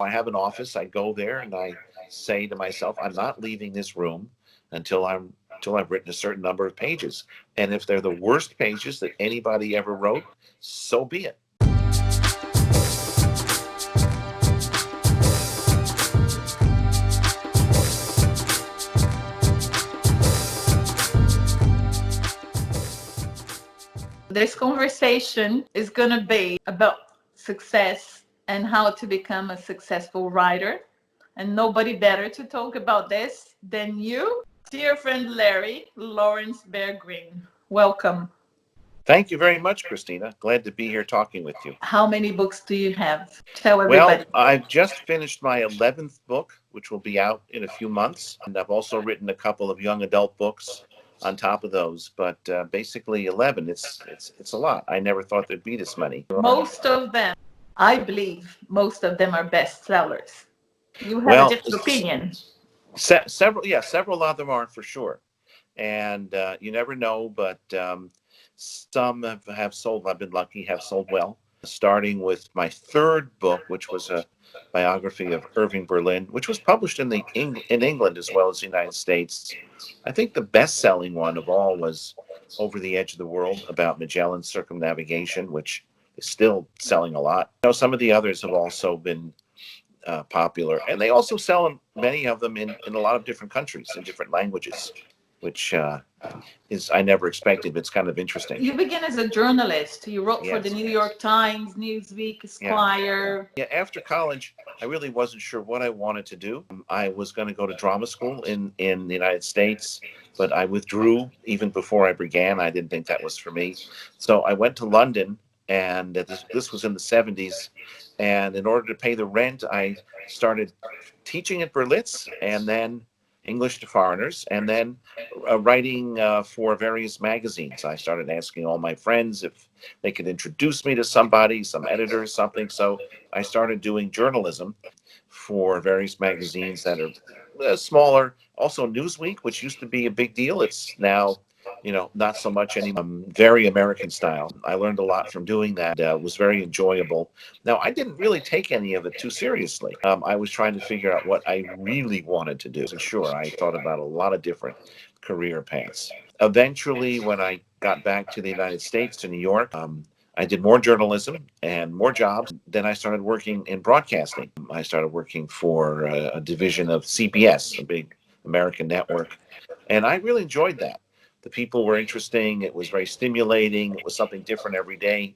I have an office. I go there and I say to myself, I'm not leaving this room until I've written a certain number of pages. And if they're the worst pages that anybody ever wrote, so be it. This conversation is going to be about success and how to become a successful writer. And nobody better to talk about this than you, dear friend Larry, Laurence Bergreen. Welcome. Thank you very much, Christina. Glad to be here talking with you. How many books do you have? Tell Well, everybody. I've just finished my 11th book, which will be out in a few months. And I've also written a couple of young adult books on top of those. But basically 11, it's a lot. I never thought there'd be this many. Most of them, I believe, most of them are bestsellers. You have a Well, different opinion. several of them are for sure. And you never know, but some have sold. I've been lucky, have sold well. Starting with my third book, which was a biography of Irving Berlin, which was published in England as well as the United States. I think the best-selling one of all was Over the Edge of the World, about Magellan's circumnavigation, which is still selling a lot. Some of the others have also been popular, and they also sell many of them in a lot of different countries in different languages, which is I never expected, but it's kind of interesting. You began as a journalist. You wrote for the Yes. New York Times, Newsweek, Yeah. Esquire. Yeah. After college, I really wasn't sure what I wanted to do. I was going to go to drama school in the United States, but I withdrew even before I began. I didn't think that was for me. So I went to London, and this was in the 70s. And in order to pay the rent, I started teaching at Berlitz, and then English to foreigners, and then writing for various magazines. I started asking all my friends if they could introduce me to somebody, some editor, something. So I started doing journalism for various magazines that are smaller. Also, Newsweek, which used to be a big deal, it's now, not so much anymore. Very American style. I learned a lot from doing that. Was very enjoyable. Now, I didn't really take any of it too seriously. I was trying to figure out what I really wanted to do. And sure, I thought about a lot of different career paths. Eventually, when I got back to the United States, to New York, I did more journalism and more jobs. Then I started working in broadcasting. I started working for a division of CBS, a big American network. And I really enjoyed that. The people were interesting. It was very stimulating. It was something different every day.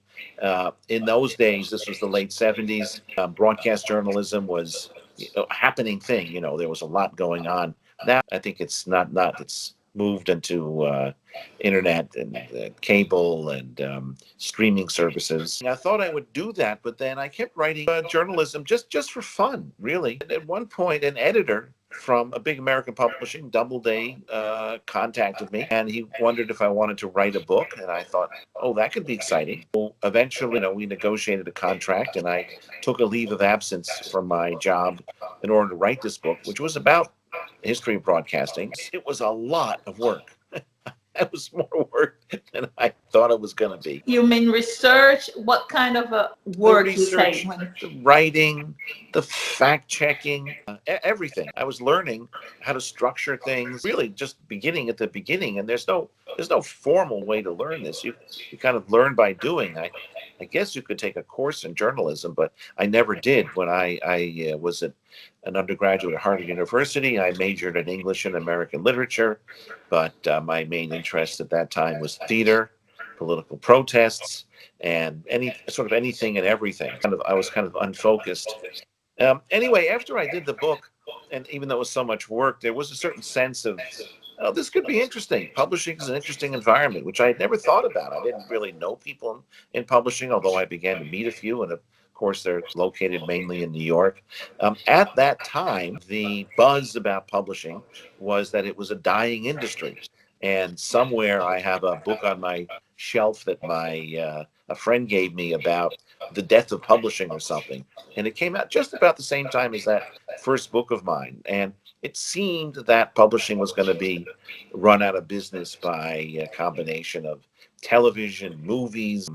In those days, this was the late 70s, broadcast journalism was a happening thing. There was a lot going on. Now, I think it's it's moved into internet and cable and streaming services. I thought I would do that, but then I kept writing journalism just for fun, really. At one point, an editor from a big American publishing, Doubleday, contacted me, and he wondered if I wanted to write a book. And I thought, oh, that could be exciting. Well, eventually, we negotiated a contract, and I took a leave of absence from my job in order to write this book, which was about history of broadcasting. It was a lot of work. It was more work than I thought it was going to be. You mean research? What kind of a The work you say? research, the writing, the fact checking, everything. I was learning how to structure things, really just beginning at the beginning. And there's no formal way to learn this. You kind of learn by doing. I guess you could take a course in journalism, but I never did. When I was an undergraduate at Harvard University, I majored in English and American literature, but my main interest at that time was theater, political protests, and anything and everything. I was kind of unfocused. Anyway, after I did the book, and even though it was so much work, there was a certain sense of, oh, this could be interesting. Publishing is an interesting environment, which I had never thought about. I didn't really know people in publishing, although I began to meet a few, and of course, they're located mainly in New York. At that time, the buzz about publishing was that it was a dying industry. And somewhere I have a book on my shelf that my a friend gave me about the death of publishing or something, and it came out just about the same time as that first book of mine. And it seemed that publishing was going to be run out of business by a combination of television, movies,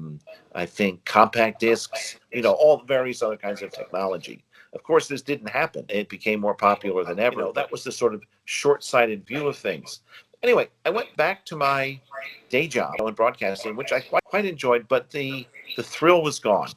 I think compact discs, all various other kinds of technology. Of course, this didn't happen. It became more popular than ever. That was the sort of short-sighted view of things. Anyway, I went back to my day job in broadcasting, which I quite enjoyed, but the thrill was gone.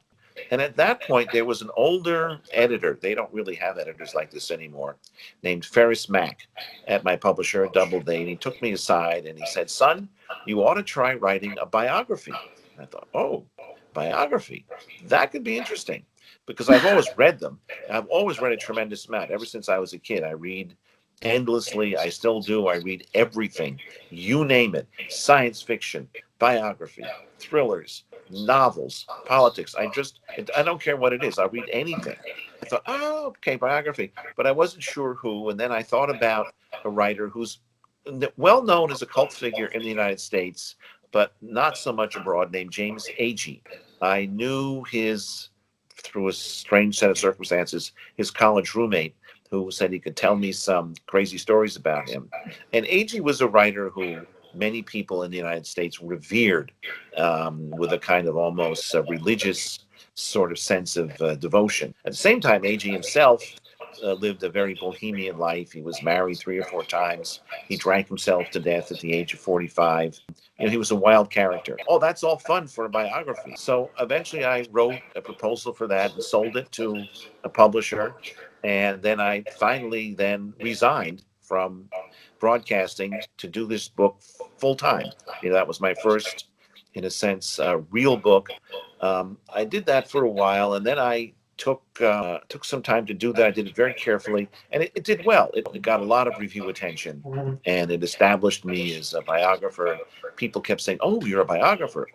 And at that point, there was an older editor. They don't really have editors like this anymore, named Ferris Mack at my publisher, Doubleday. And he took me aside and he said, "Son, you ought to try writing a biography." And I thought, oh, biography. That could be interesting because I've always read them. I've always read a tremendous amount. Ever since I was a kid, I read endlessly. I still do. I read everything. You name it. Science fiction, biography, thrillers, novels, politics. I don't care what it is. I'll read anything. I thought, oh, okay, biography. But I wasn't sure who. And then I thought about a writer who's well known as a cult figure in the United States, but not so much abroad, named James Agee. I knew through a strange set of circumstances, his college roommate who said he could tell me some crazy stories about him. And Agee was a writer who many people in the United States revered with a kind of almost religious sort of sense of devotion. At the same time, Agee himself lived a very bohemian life. He was married 3 or 4 times. He drank himself to death at the age of 45. He was a wild character. Oh, that's all fun for a biography. So eventually I wrote a proposal for that and sold it to a publisher. And then I finally then resigned from broadcasting to do this book full time. That was my first, in a sense, real book. I did that for a while, and then I took some time to do that. I did it very carefully, and it did well. It got a lot of review attention, and it established me as a biographer. People kept saying, "Oh, you're a biographer,"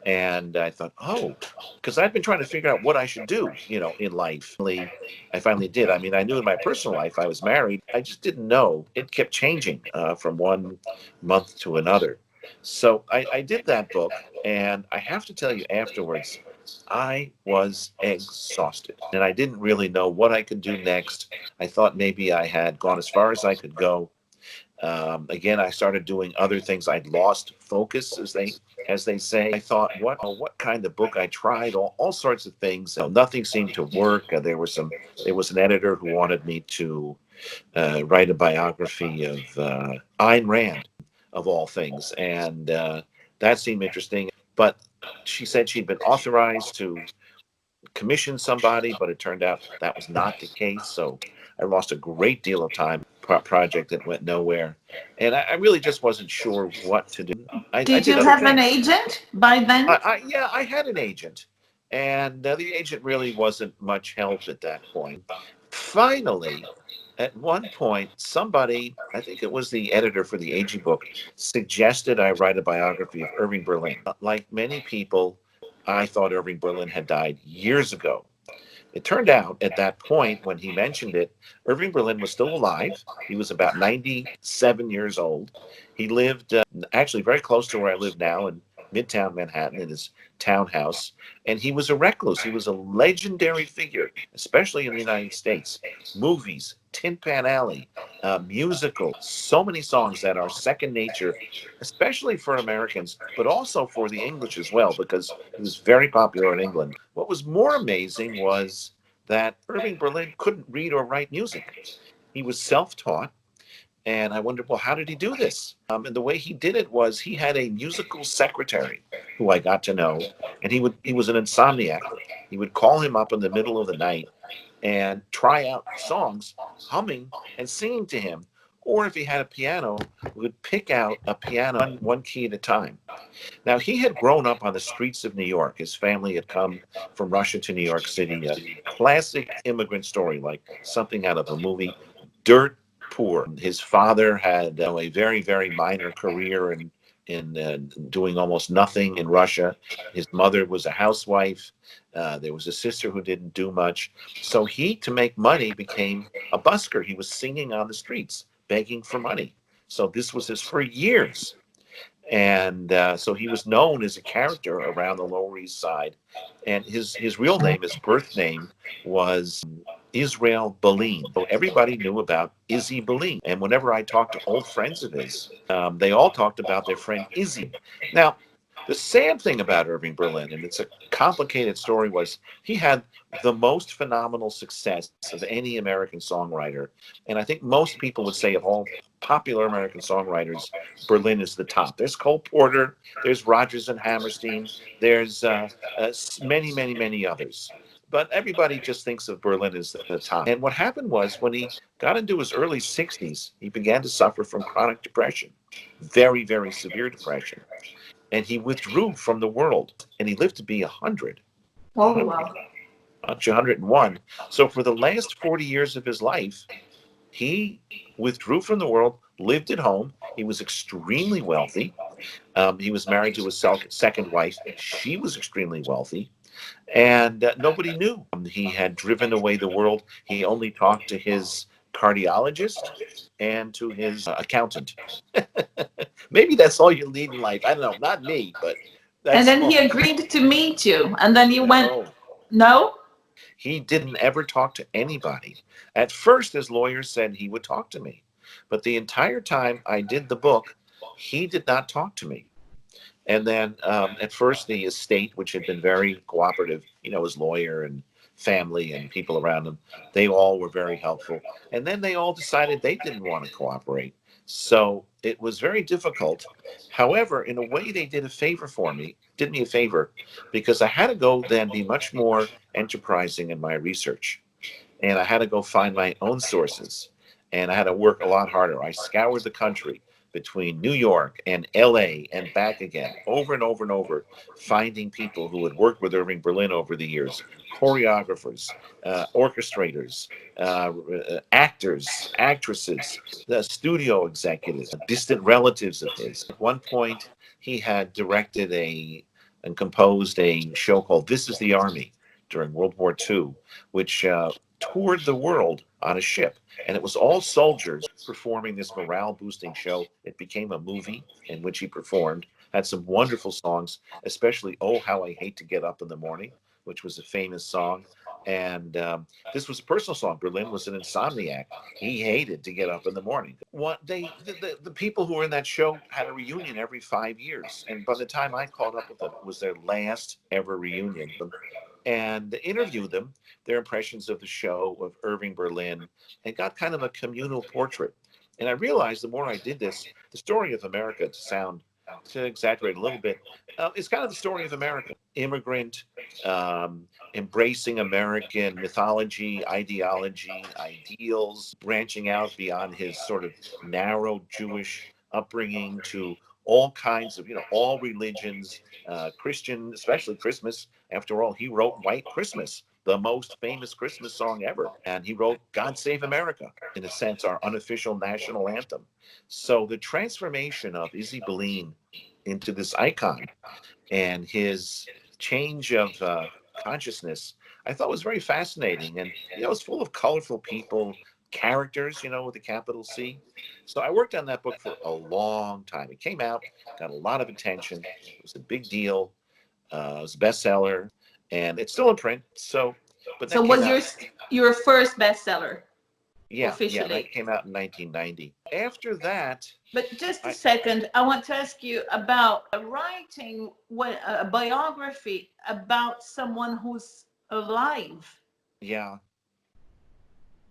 and I thought, "Oh," because I'd been trying to figure out what I should do, in life. I finally did. I mean, I knew in my personal life I was married. I just didn't know. It kept changing from one month to another. So I did that book, and I have to tell you afterwards, I was exhausted and I didn't really know what I could do next. I thought maybe I had gone as far as I could go. Again, I started doing other things. I'd lost focus, as they say. I thought, what kind of book? I tried all sorts of things. Nothing seemed to work. There was an editor who wanted me to write a biography of Ayn Rand, of all things, and that seemed interesting. But she said she'd been authorized to commission somebody, but it turned out that was not the case. So I lost a great deal of time. Project that went nowhere, and I really just wasn't sure what to do. I Did did you other have an things. agent by then? Yeah, I had an agent, and the agent really wasn't much help at that point. Finally, at one point, somebody, I think it was the editor for the Agee book, suggested I write a biography of Irving Berlin. Like many people, I thought Irving Berlin had died years ago. It turned out at that point, when he mentioned it, Irving Berlin was still alive. He was about 97 years old. He lived actually very close to where I live now in Midtown Manhattan in his townhouse. And he was a recluse. He was a legendary figure, especially in the United States. Movies, Tin Pan Alley, musical, so many songs that are second nature, especially for Americans, but also for the English as well, because he was very popular in England. What was more amazing was that Irving Berlin couldn't read or write music. He was self-taught, and I wondered, well, how did he do this? And the way he did it was he had a musical secretary who I got to know, and he was an insomniac. He would call him up in the middle of the night and try out songs, humming and singing to him. Or if he had a piano, would pick out a piano one key at a time. Now, he had grown up on the streets of New York. His family had come from Russia to New York City, a classic immigrant story, like something out of a movie. Dirt poor. His father had a very, very minor career in doing almost nothing in Russia. His mother was a housewife. There was a sister who didn't do much. So he, to make money, became a busker. He was singing on the streets, begging for money. So this was for years. And so he was known as a character around the Lower East Side. And his real name, his birth name, was Israel Boleyn. So everybody knew about Izzy Boleyn. And whenever I talked to old friends of his, they all talked about their friend Izzy. Now, the sad thing about Irving Berlin, and it's a complicated story was he had the most phenomenal success of any American songwriter. And I think most people would say of all popular American songwriters, Berlin is the top. There's Cole Porter, there's Rodgers and Hammerstein, there's many, many, many others. But everybody just thinks of Berlin as the top. And what happened was when he got into his early 60s, he began to suffer from chronic depression, very, very severe depression. And he withdrew from the world, and he lived to be 100, Oh, wow. actually 101. So for the last 40 years of his life, he withdrew from the world, lived at home. He was extremely wealthy. He was married to his second wife. She was extremely wealthy, and nobody knew. He had driven away the world. He only talked to his cardiologist and to his accountant. Maybe that's all you need in life. I don't know. Not me, but And that's then he all. agreed to meet you. And then you went, No, no? he didn't ever talk to anybody. At first, his lawyer said he would talk to me, but the entire time I did the book, he did not talk to me. And then at first, the estate, which had been very cooperative, his lawyer and family and people around him, they all were very helpful. And then they all decided they didn't want to cooperate. So it was very difficult. However, in a way, they did me a favor, because I had to go then be much more enterprising in my research. And I had to go find my own sources. And I had to work a lot harder. I scoured the country between New York and LA and back again, over and over and over, finding people who had worked with Irving Berlin over the years, choreographers, orchestrators, actors, actresses, the studio executives, distant relatives of his. At one point, he had directed and composed a show called This is the Army during World War II, which toured the world on a ship. And it was all soldiers performing this morale boosting show. It became a movie in which he performed, had some wonderful songs, especially Oh, How I Hate to Get Up in the Morning, which was a famous song. And this was a personal song. Berlin was an insomniac. He hated to get up in the morning. The people who were in that show had a reunion every 5 years. And by the time I caught up with them, it was their last ever reunion. And interviewed them, their impressions of the show, of Irving Berlin, and got kind of a communal portrait. And I realized the more I did this, the story of America, to exaggerate a little bit, is kind of the story of America. Immigrant, embracing American mythology, ideology, ideals, branching out beyond his sort of narrow Jewish upbringing to all kinds of, all religions, Christian, especially Christmas. After all, he wrote White Christmas, the most famous Christmas song ever. And he wrote God Save America, in a sense, our unofficial national anthem. So the transformation of Izzy Berlin into this icon and his change of consciousness, I thought was very fascinating. And, it's full of colorful people, characters, with a capital C. So I worked on that book for a long time. It came out, got a lot of attention. It was a big deal. It was a bestseller, and it's still in print. So, but So that came was out. your first bestseller Yeah, that officially? came out in 1990. After that, But just a I second, I want to ask you about writing a biography about someone who's alive. yeah,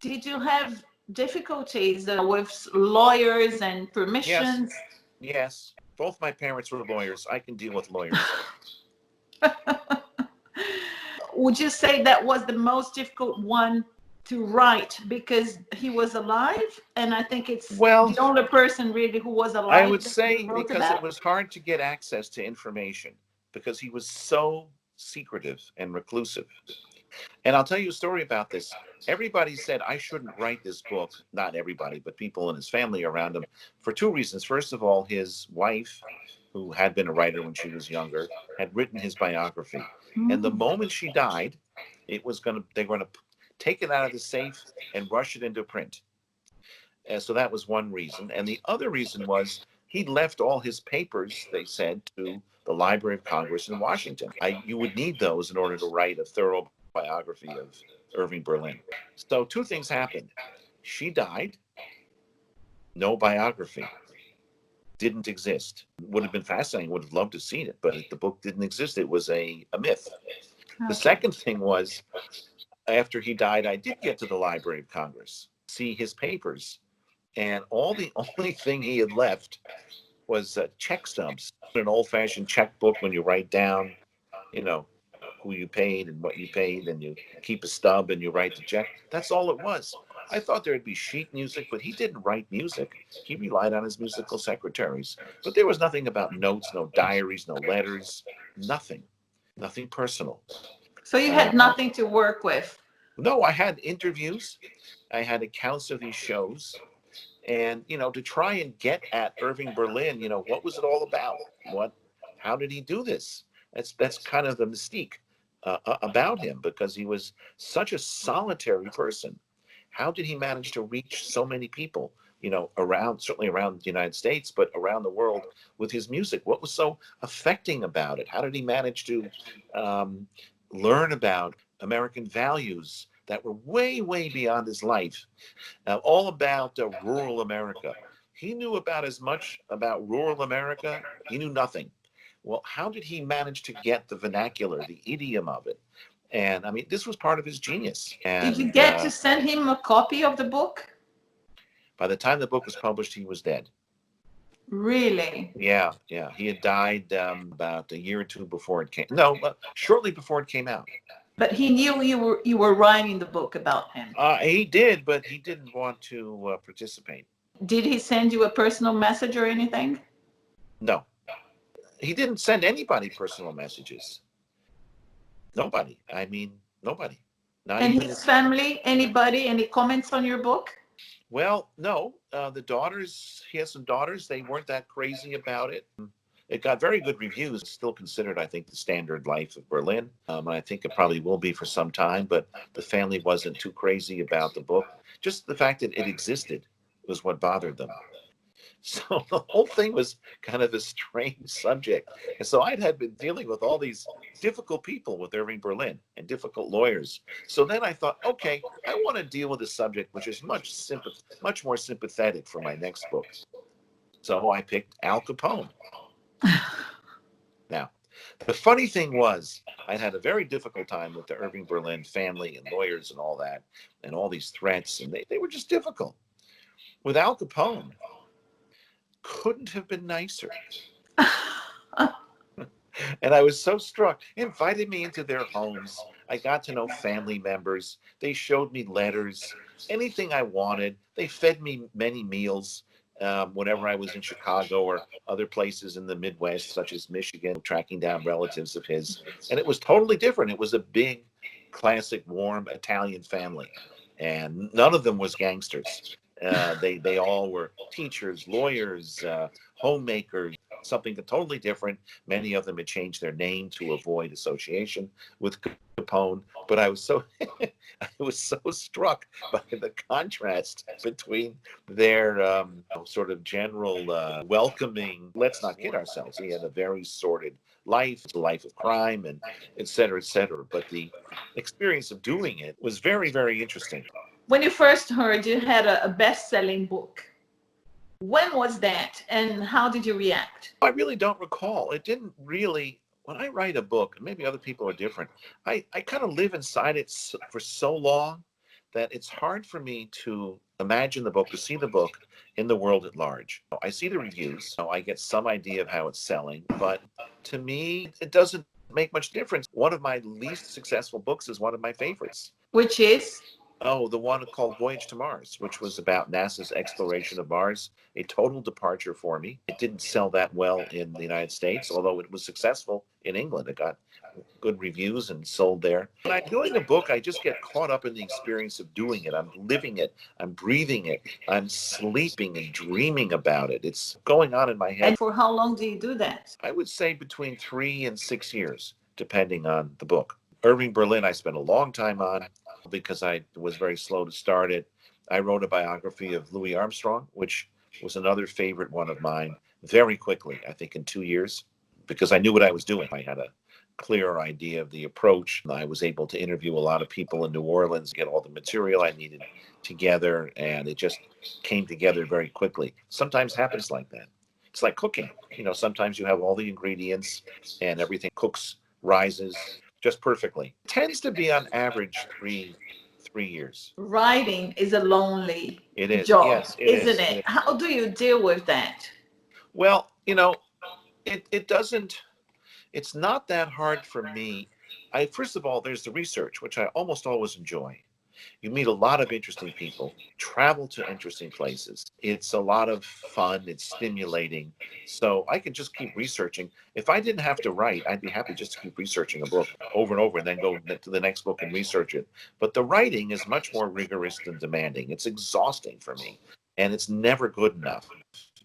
Did you have difficulties with lawyers and yes, permissions? yes. Both my parents were lawyers. I can deal with lawyers. Would you say that was the most difficult one to write because he was alive? And I think it's Well, the only person really who was I alive would that you say wrote because it about. was hard to get access to information because he was so secretive and reclusive. And I'll tell you a story about this. Everybody said I shouldn't write this book. Not everybody, but people in his family around him, for two reasons. First of all, his wife, who had been a writer when she was younger, had written his biography. And the Mm. moment she died, they're going to take it out of the safe and rush it into print. And so that was one reason. And the other reason was he left all his papers, they said, to the Library of Congress in Washington. You would need those in order to write a thorough biography of Irving Berlin. So two things happened. She died, no biography. didn't exist. Would have been fascinating. Would have loved to have seen it, but the book didn't exist. It was a myth. The Okay. second thing was, after he died, I did get to the Library of Congress, see his papers, and the only thing he had left was check stubs, an old-fashioned checkbook when you write down, you know, who you paid and what you paid, and you keep a stub and you write the check. That's all it was. I thought there'd be sheet music, but he didn't write music. He relied on his musical secretaries. But there was nothing about notes, no diaries, no letters, nothing, nothing personal. So you had Uh, nothing to work with. no, I had interviews, I had accounts of these shows, and to try and get at Irving Berlin, what was it all about? How did he do this? That's kind of the mystique about him, because he was such a solitary person. How did he manage to reach so many people, around, certainly around the United States, but around the world with his music? What was so affecting about it? How did he manage to um, learn about American values that were way, way beyond his life? All about rural America. He knew about as much about rural America. He knew nothing. Well, how did he manage to get the vernacular, the idiom of it? And I mean, this was part of his genius. Did you And get to send him a copy of the book? by the time the book was published, he was dead. Really? Yeah, yeah. He had died about a year or two before it came. No, shortly before it came out. But he knew you were writing the book about him. He did, but he didn't want to participate. Did he send you a personal message or anything? No, he didn't send anybody personal messages. Nobody. I mean, nobody. Not And even his his. family, anybody, any comments on your book? Well, no. The daughters. He has some daughters. They weren't that crazy about it. It got very good reviews. It's still considered, I think, the standard life of Berlin. I think it probably will be for some time. But the family wasn't too crazy about the book. Just the fact that it existed was what bothered them. So the whole thing was kind of a strange subject. And so had been dealing with all these difficult people with Irving Berlin and difficult lawyers. So then I thought, okay, I want to deal with a subject which is much more sympathetic for my next book. So I picked Al Capone. Now, the funny thing was, I'd had a very difficult time with the Irving Berlin family and lawyers and all that, and all these threats, and they were just difficult. With Al Capone, couldn't have been nicer. And I was so struck. They invited me into their homes. I got to know family members. They showed me letters, anything I wanted. They fed me many meals whenever I was in Chicago or other places in the Midwest, such as Michigan, tracking down relatives of his. And it was totally different. It was a big, classic, warm Italian family. And none of them was gangsters. They all were teachers, lawyers, homemakers, something totally different. Many of them had changed their name to avoid association with Capone. But I was so struck by the contrast between their sort of general welcoming. Let's not kid ourselves. He had a very sordid life, a life of crime, and et cetera, et cetera. But the experience of doing it was very, very interesting. When you first heard you had a best-selling book, when was that and how did you react? I really don't recall. It didn't really, when I write a book, and maybe other people are different, I kind of live inside it for so long that it's hard for me to imagine the book, to see the book in the world at large. I see the reviews, so I get some idea of how it's selling, but to me, it doesn't make much difference. One of my least successful books is one of my favorites. Which is? Oh, the one called Voyage to Mars, which was about NASA's exploration of Mars, a total departure for me. It didn't sell that well in the United States, although it was successful in England. It got good reviews and sold there. When I'm doing a book, I just get caught up in the experience of doing it. I'm living it. I'm breathing it. I'm sleeping and dreaming about it. It's going on in my head. And for how long do you do that? I would say between 3 and 6 years, depending on the book. Irving Berlin, I spent a long time on because I was very slow to start it. I wrote a biography of Louis Armstrong, which was another favorite one of mine, very quickly, I think in 2 years, because I knew what I was doing. I had a clearer idea of the approach. I was able to interview a lot of people in New Orleans, get all the material I needed together, and it just came together very quickly. Sometimes happens like that. It's like cooking. Sometimes you have all the ingredients and everything cooks, rises just perfectly. It tends to be on average 3 years. Writing is a lonely It is. job, Yes, it isn't is. It it? is. How do you deal with that? Well, it doesn't, it's not that hard for me. First of all, there's the research, which I almost always enjoy. You meet a lot of interesting people, travel to interesting places. It's a lot of fun, it's stimulating. So I can just keep researching. If I didn't have to write, I'd be happy just to keep researching a book over and over and then go to the next book and research it. But the writing is much more rigorous than demanding. It's exhausting for me and it's never good enough.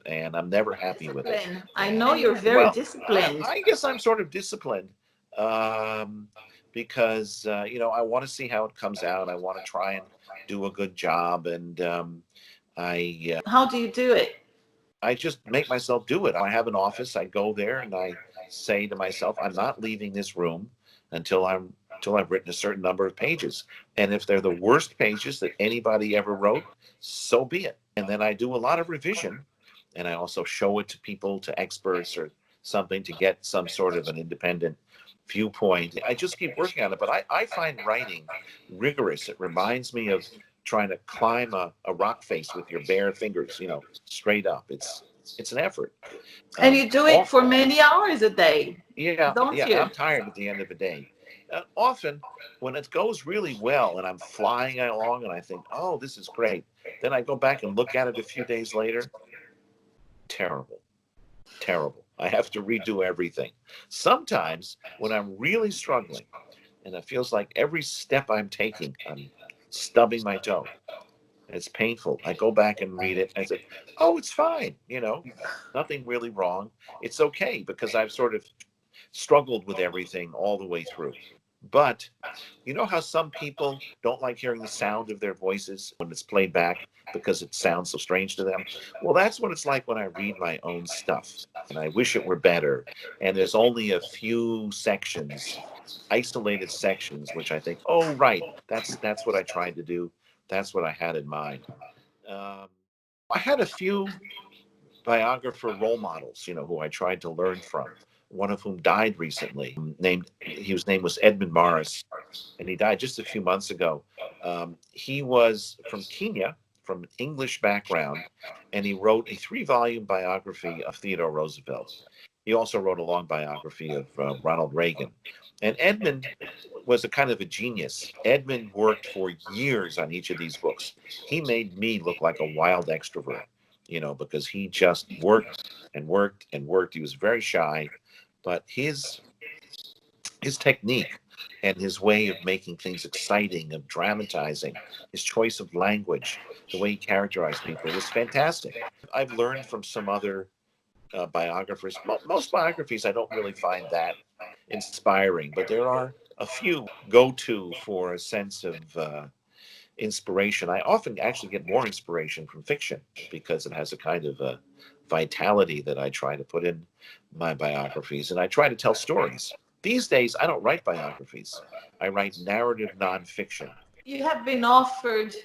And I'm never happy with it. Discipline. I know you're And very well, disciplined. I guess I'm sort of disciplined because I want to see how it comes out. I want to try and do a good job, and I How do you do it? I just make myself do it. I have an office. I go there and I say to myself, I'm not leaving this room until I've written a certain number of pages. And if they're the worst pages that anybody ever wrote, so be it. And then I do a lot of revision, and I also show it to people, to experts or something, to get some sort of an independent viewpoint. I just keep working on it. But I find writing rigorous. It reminds me of trying to climb a rock face with your bare fingers, straight up. It's an effort. And you do it All, for many hours a day, yeah, don't yeah. you? I'm tired at the end of the day. Often, when it goes really well and I'm flying along and I think, "Oh, this is great," then I go back and look at it a few days later. Terrible, terrible. I have to redo everything. Sometimes, when I'm really struggling and it feels like every step I'm taking, I'm stubbing my toe. It's painful. I go back and read it. And I said, "Oh, it's fine. Nothing really wrong. It's okay because I've sort of struggled with everything all the way through." But you know how some people don't like hearing the sound of their voices when it's played back because it sounds so strange to them? Well, that's what it's like when I read my own stuff. And I wish it were better. And there's only a few sections, isolated sections, which I think, oh, right, that's what I tried to do. That's what I had in mind. Um, I had a few biographer role models, who I tried to learn from. One of whom died recently. His name was Edmund Morris, and he died just a few months ago. He was from Kenya, from an English background, and he wrote a 3-volume biography of Theodore Roosevelt. He also wrote a long biography of Ronald Reagan. And Edmund was a kind of a genius. Edmund worked for years on each of these books. He made me look like a wild extrovert, because he just worked and worked and worked. He was very shy, but his technique and his way of making things exciting, of dramatizing, his choice of language, the way he characterized people was fantastic. I've learned from some other biographers. Most biographies I don't really find that inspiring, but there are a few go to for a sense of inspiration. I often actually get more inspiration from fiction because it has a kind of a vitality that I try to put in my biographies, and I try to tell stories. These days, I don't write biographies. I write narrative nonfiction. You have been offered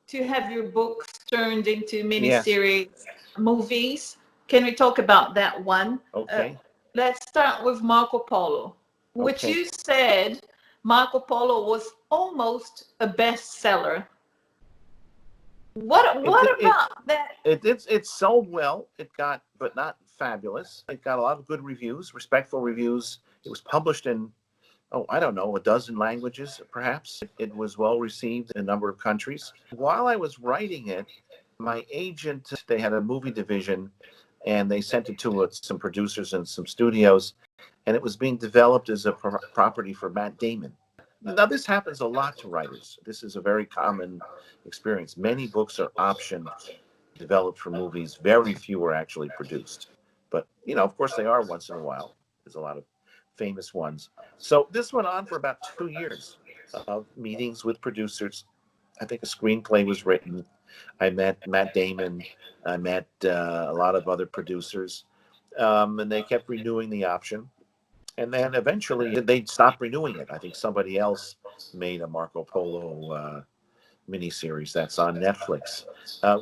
to have your books turned into Yes. miniseries movies. Can we talk about that one? Okay. Let's start with Marco Polo, which Okay. you said Marco Polo was almost a bestseller. What It what did. It about that? it sold well. It got, but not fabulous. It got a lot of good reviews, respectful reviews. It was published in, oh, I don't know, a dozen languages, perhaps. It was well received in a number of countries. While I was writing it, my agent, they had a movie division, and they sent it to some producers and some studios, and it was being developed as a property for Matt Damon. Now, this happens a lot to writers. This is a very common experience. Many books are optioned, developed for movies. Very few are actually produced. But, of course, they are once in a while. There's a lot of famous ones. So this went on for about 2 years of meetings with producers. I think a screenplay was written. I met Matt Damon. I met a lot of other producers. And they kept renewing the option. And then eventually they stopped renewing it. I think somebody else made a Marco Polo miniseries that's on Netflix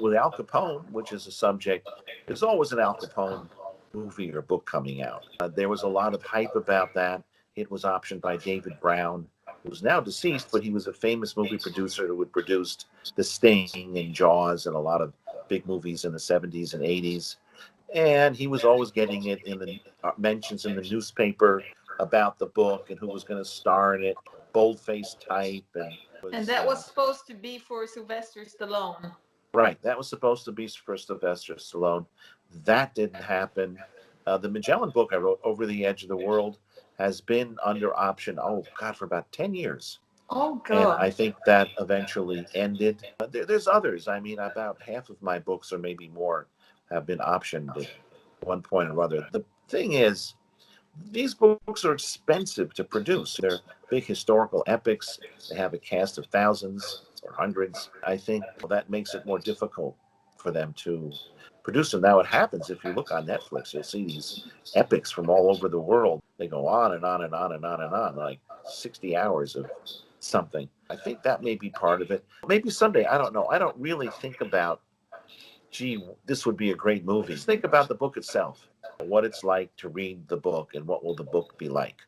with Al Capone, which is a subject. There's always an Al Capone movie or book coming out. There was a lot of hype about that. It was optioned by David Brown, who's now deceased, but he was a famous movie producer who had produced The Sting and Jaws and a lot of big movies in the 70s and 80s. And he was always getting it in the mentions in the newspaper about the book and who was going to star in it, boldface type, and And was that was supposed to be for Sylvester Stallone. right. That was supposed to be for Sylvester Stallone. That didn't happen. The Magellan book I wrote, Over the Edge of the World, has been under option, oh God, for about 10 years. Oh And I God. think that eventually ended. There's others. I mean, about half of my books, or maybe more, have been optioned at one point or other. The thing is, these books are expensive to produce. They're big historical epics. They have a cast of thousands or hundreds. I think that makes it more difficult for them to produce them. Now, it happens if you look on Netflix, you'll see these epics from all over the world. They go on and on and on and on and on, like 60 hours of something. I think that may be part of it. Maybe someday, I don't know. I don't really think about, gee, this would be a great movie. Just think about the book itself, what it's like to read the book and what will the book be like.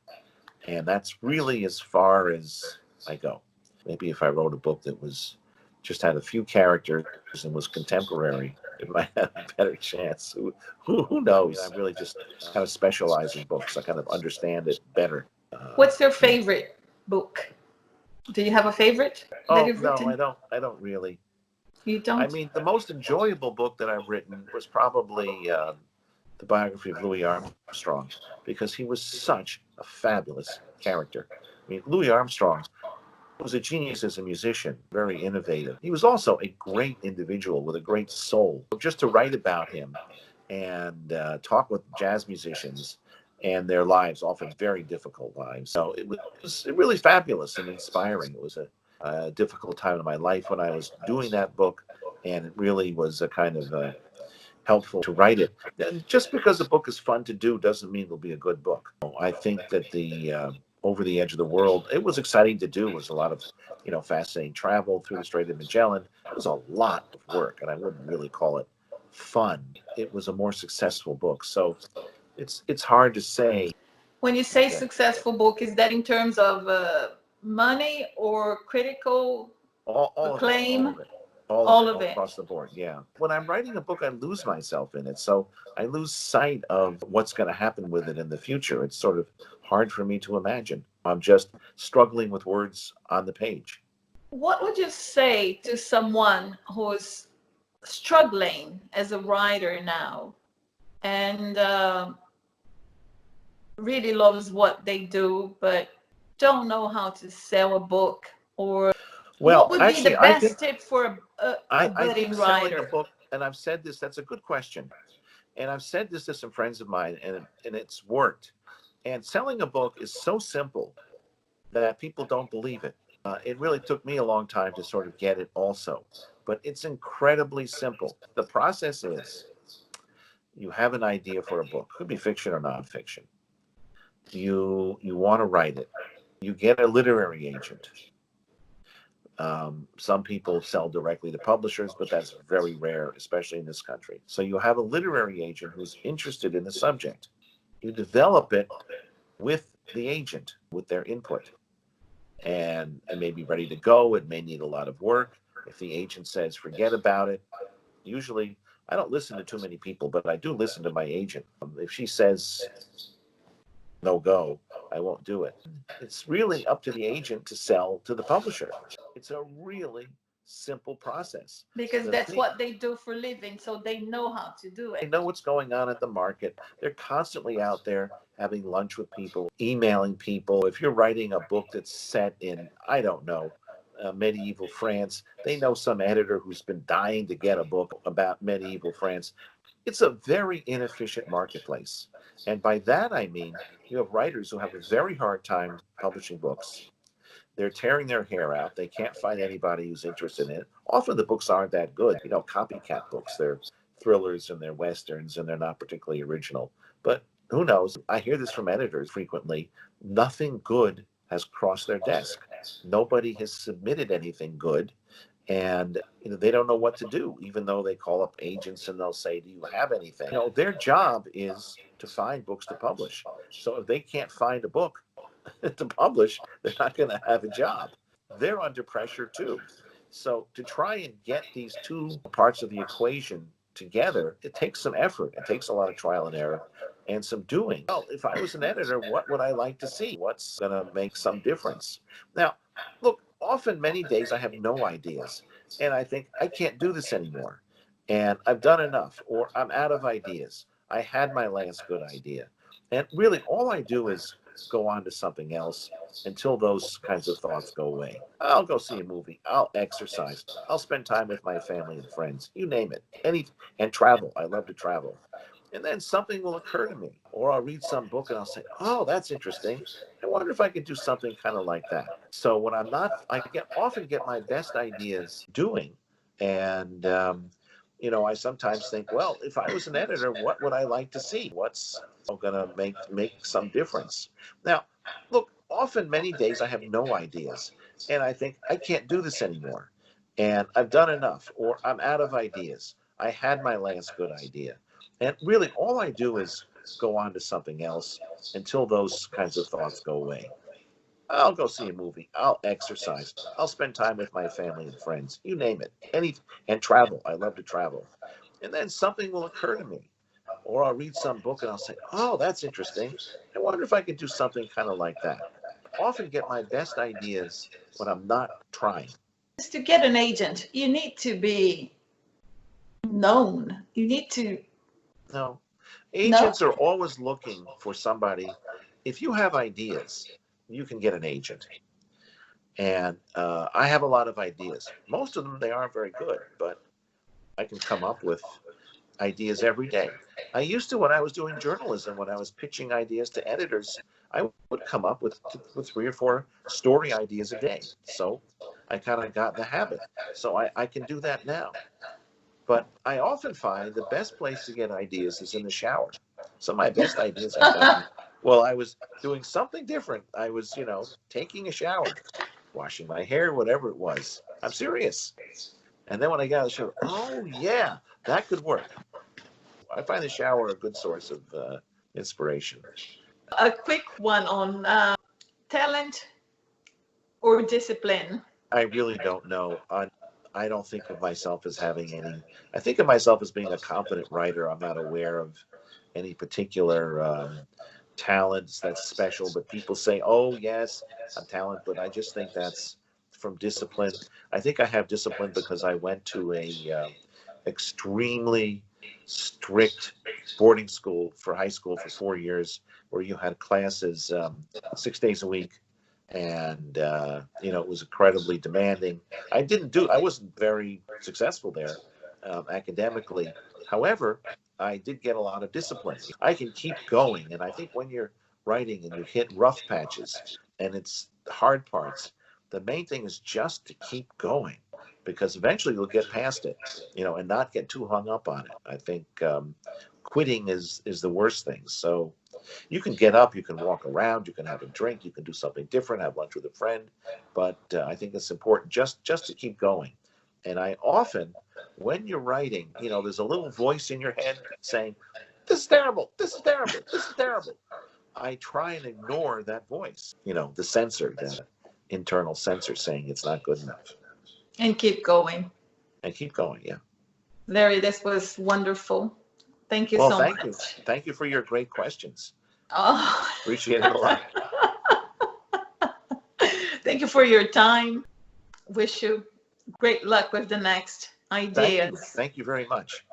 And that's really as far as I go. Maybe if I wrote a book that was just had a few characters and was contemporary, it might have a better chance. Who knows? I really just kind of specialize in books. I kind of understand it better. What's your favorite book? Do you have a favorite that Oh you've no, I written? don't. I don't really. You I don't? mean, the most enjoyable book that I've written was probably the biography of Louis Armstrong, because he was such a fabulous character. I mean, Louis Armstrong was a genius as a musician, very innovative. He was also a great individual with a great soul. Just to write about him and talk with jazz musicians and their lives, often very difficult lives. So it was really fabulous and inspiring. It was a difficult time in my life when I was doing that book, and it really was a kind of helpful to write it. And just because a book is fun to do doesn't mean it'll be a good book. I think that the Over the Edge of the World, it was exciting to do. It was a lot of, fascinating travel through the Strait of Magellan. It was a lot of work, and I wouldn't really call it fun. It was a more successful book. So it's hard to say. When you say Yeah, successful book, is that in terms of money or critical all of it, all acclaim? of it. All of it, All of all it. across the board. Yeah. When I'm writing a book, I lose myself in it. So I lose sight of what's going to happen with it in the future. It's sort of hard for me to imagine. I'm just struggling with words on the page. What would you say to someone who's struggling as a writer now and really loves what they do, but don't know how to sell a book? Or what Well, would be actually, the I think best tip for a I think budding selling a writer? book, and I've said this, that's a good question. And I've said this to some friends of mine, and it's worked. And selling a book is so simple that people don't believe it. It really took me a long time to sort of get it also, but it's incredibly simple. The process is, you have an idea for a book, could be fiction or nonfiction. You want to write it. You get a literary agent. Some people sell directly to publishers, but that's very rare, especially in this country. So you have a literary agent who's interested in the subject. You develop it with the agent, with their input, and it may be ready to go. It may need a lot of work. If the agent says forget about it, usually I don't listen to too many people, but I do listen to my agent. If she says no go, I won't do it. It's really up to the agent to sell to the publisher. It's a really simple process. Because The that's thing, what they do for living, so they know how to do they it. know what's going on at the market. They're constantly out there having lunch with people, emailing people. If you're writing a book that's set in, I don't know, medieval France, they know some editor who's been dying to get a book about medieval France. It's a very inefficient marketplace. And by that, I mean, you have writers who have a very hard time publishing books. They're tearing their hair out. They can't find anybody who's interested in it. Often the books aren't that good, copycat books. They're thrillers and they're westerns and they're not particularly original. But who knows? I hear this from editors frequently. Nothing good has crossed their desk. Nobody has submitted anything good. and they don't know what to do, even though they call up agents and they'll say, do you have anything? Their job is to find books to publish. So if they can't find a book to publish, they're not going to have a job. They're under pressure too. So to try and get these two parts of the equation together, it takes some effort. It takes a lot of trial and error and some doing. Well, if I was an editor, what would I like to see? What's going to make some difference? Now, look, often many days I have no ideas, and I think I can't do this anymore, and I've done enough, or I'm out of ideas. I had my last good idea. And really, all I do is go on to something else until those kinds of thoughts go away. I'll go see a movie. I'll exercise. I'll spend time with my family and friends. You name it. And travel. I love to travel. And then something will occur to me, or I'll read some book and I'll say, "Oh, that's interesting. I wonder if I could do something kind of like that." So when I'm not, often get my best ideas doing, and I sometimes think, well, if I was an editor, what would I like to see? What's going to make some difference? Now, look, often many days I have no ideas, and I think I can't do this anymore, and I've done enough, or I'm out of ideas. I had my last good idea, and really, all I do is go on to something else until those kinds of thoughts go away. I'll go see a movie. I'll exercise. I'll spend time with my family and friends. You name it. And travel. I love to travel. And then something will occur to me, or I'll read some book and I'll say, "Oh, that's interesting. I wonder if I could do something kind of like that." Often get my best ideas when I'm not trying. To get an agent, you need to be known. You need to No, know. agents are always looking for somebody. If you have ideas, you can get an agent. And I have a lot of ideas. Most of them, they aren't very good, but I can come up with ideas every day. I used to, when I was doing journalism, when I was pitching ideas to editors, I would come up with 3 or 4 story ideas a day. So I kind of got in the habit. So I can do that now. But I often find the best place to get ideas is in the shower. Some of my best ideas I've gotten while I was doing something different. I was, taking a shower, washing my hair, whatever it was. I'm serious. And then when I got out of the shower, oh yeah, that could work. I find the shower a good source of inspiration. A quick one on talent or discipline. I really don't know. I don't think of myself as having any. I think of myself as being a competent writer. I'm not aware of any particular talents that's special, but people say, "Oh, yes, I'm talented," but I just think that's from discipline. I think I have discipline because I went to a extremely strict boarding school for high school for 4 years, where you had classes 6 days a week, and it was incredibly demanding. I wasn't very successful there academically. However, I did get a lot of discipline. I can keep going, and I think when you're writing and you hit rough patches and it's hard parts, the main thing is just to keep going, because eventually you'll get past it, and not get too hung up on it. I think quitting is the worst thing. So you can get up, you can walk around, you can have a drink, you can do something different, have lunch with a friend, but I think it's important just to keep going. And I often, when you're writing, there's a little voice in your head saying, "This is terrible, this is terrible, this is terrible." I try and ignore that voice, the censor, that internal censor saying it's not good enough. And keep going. And keep going, yeah. Larry, this was wonderful. Thank you Well, so thank you. much. Thank you for your great questions. Oh. Appreciate it a lot. Thank you for your time. Wish you great luck with the next Thank you. ideas. Thank you very much.